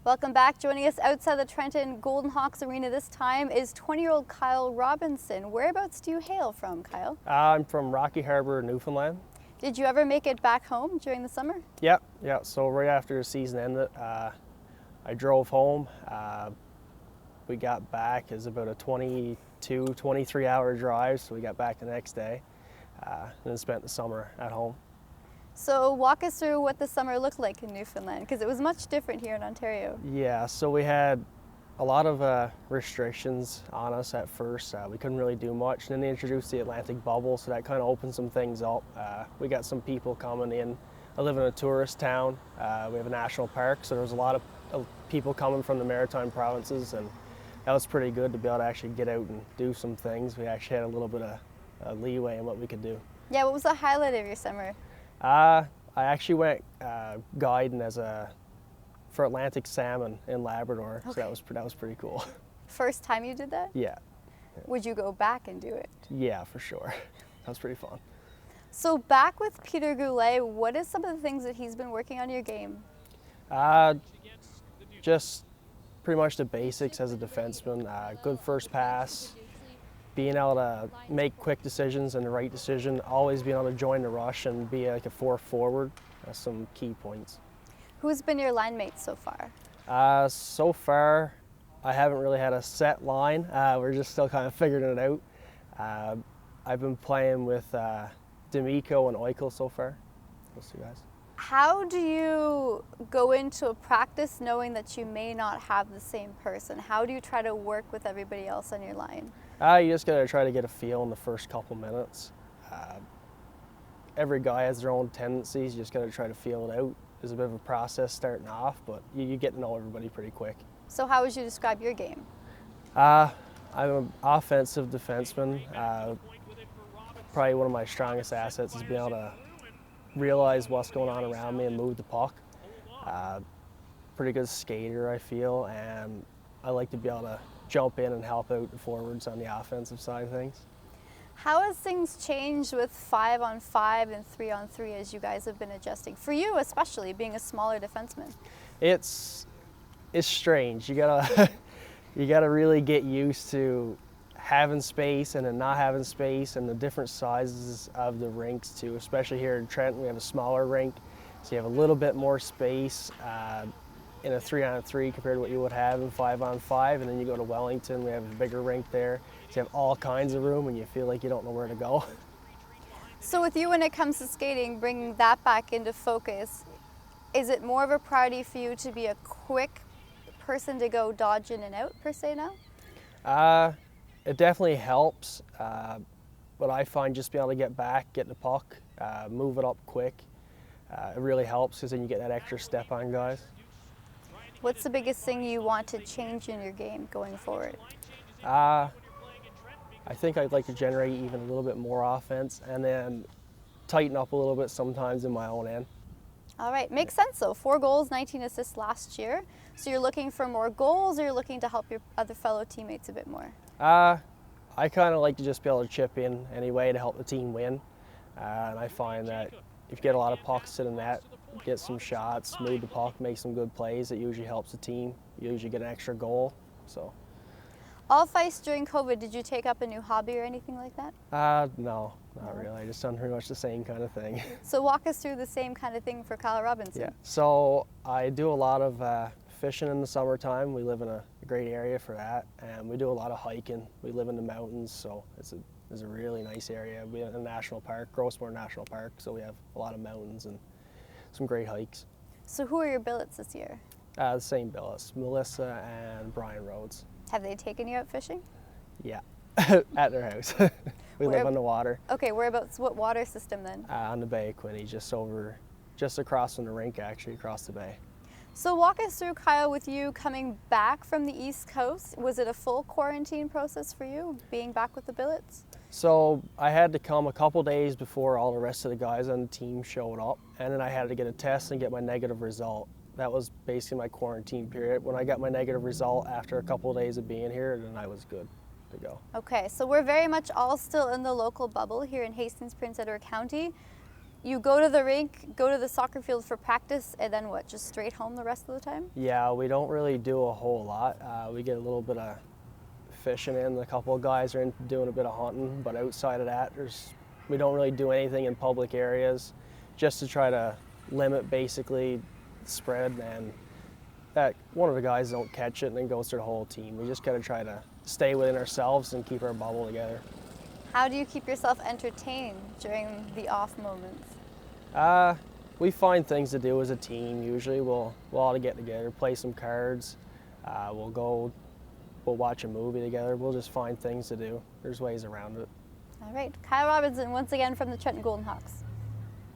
Welcome back. Joining us outside the Trenton Golden Hawks Arena this time is 20-year-old Kyle Robinson. Whereabouts do you hail from, Kyle? I'm from Rocky Harbour, Newfoundland. Did you ever make it back home during the summer? Yeah. So right after the season ended, I drove home. We got back. It was about a 23-hour drive, so we got back the next day and then spent the summer at home. So walk us through what the summer looked like in Newfoundland, because it was much different here in Ontario. Yeah, so we had a lot of restrictions on us at first. We couldn't really do much, and then they introduced the Atlantic bubble, so that kind of opened some things up. We got some people coming in. I live in a tourist town. We have a national park, so there was a lot of people coming from the maritime provinces, and that was pretty good to be able to actually get out and do some things. We actually had a little bit of leeway in what we could do. Yeah, what was the highlight of your summer? I actually went guiding for Atlantic salmon in Labrador, Okay. so that was pretty cool. First time you did that? Yeah. Would you go back and do it? Yeah, for sure. That was pretty fun. So back with Peter Goulet, what is some of the things that he's been working on your game? Just pretty much the basics as a defenseman. Good first pass, being able to make quick decisions and the right decision, always being able to join the rush and be like a fourth forward. That's some key points. Who's been your line mate so far? So far, I haven't really had a set line. We're just still kind of figuring it out. I've been playing with D'Amico and Eichel so far, those two guys. How do you go into a practice knowing that you may not have the same person? How do you try to work with everybody else on your line? You just got to try to get a feel in the first couple minutes. Every guy has their own tendencies. You just got to try to feel it out. There's a bit of a process starting off, but you get to know everybody pretty quick. So how would you describe your game? I'm an offensive defenseman. Probably one of my strongest assets is being able to realize what's going on around me and move the puck. Pretty good skater, I feel, and I like to be able to jump in and help out the forwards on the offensive side of things. How has things changed with 5-on-5 and 3-on-3 as you guys have been adjusting? For you especially, being a smaller defenseman. It's strange. You gotta you gotta really get used to having space and then not having space and the different sizes of the rinks too. Especially here in Trenton, we have a smaller rink, so you have a little bit more space in a 3-on-3 compared to what you would have in 5-on-5. And then you go to Wellington, we have a bigger rink there, so you have all kinds of room and you feel like you don't know where to go. So with you, when it comes to skating, bringing that back into focus, is it more of a priority for you to be a quick person to go dodge in and out per se now? It definitely helps, but I find just being able to get back, get the puck, move it up quick, it really helps because then you get that extra step on guys. What's the biggest thing you want to change in your game going forward? I think I'd like to generate even a little bit more offense and then tighten up a little bit sometimes in my own end. All right, makes sense though. 4 goals, 19 assists last year. So you're looking for more goals, or you're looking to help your other fellow teammates a bit more? I kind of like to just be able to chip in anyway to help the team win. And I find that if you get a lot of pucks to the net, get some shots, move the puck, make some good plays, it usually helps the team. You usually get an extra goal. So. Off ice during COVID, did you take up a new hobby or anything like that? No, not really. I just done pretty much the same kind of thing. So walk us through the same kind of thing for Kyle Robinson. Yeah. So I do a lot of fishing in the summertime. We live in a great area for that, and we do a lot of hiking. We live in the mountains, so it's a really nice area. We have a national park, Grossmore National Park, so we have a lot of mountains and some great hikes. So who are your billets this year? The same billets, Melissa and Brian Rhodes. Have they taken you out fishing? Yeah, at their house. We live on the water. Okay, whereabouts? What water system then? On the Bay of Quinte, just across from the rink, actually, across the bay. So walk us through, Kyle, with you coming back from the East Coast. Was it a full quarantine process for you, being back with the billets? So I had to come a couple days before all the rest of the guys on the team showed up, and then I had to get a test and get my negative result. That was basically my quarantine period. When I got my negative result after a couple of days of being here, then I was good to go. Okay, so we're very much all still in the local bubble here in Hastings, Prince Edward County. you go to the rink, go to the soccer field for practice, and then what, just straight home the rest of the time? Yeah, we don't really do a whole lot. We get a little bit of fishing in. A couple of guys are in doing a bit of hunting, but outside of that, we don't really do anything in public areas, just to try to limit basically the spread, and that one of the guys don't catch it and then goes to the whole team. We just gotta try to stay within ourselves and keep our bubble together. How do you keep yourself entertained during the off moments? We find things to do as a team. Usually we'll all get together, play some cards, we'll watch a movie together. We'll just find things to do. There's ways around it. All right, Kyle Robinson once again from the Trenton Golden Hawks.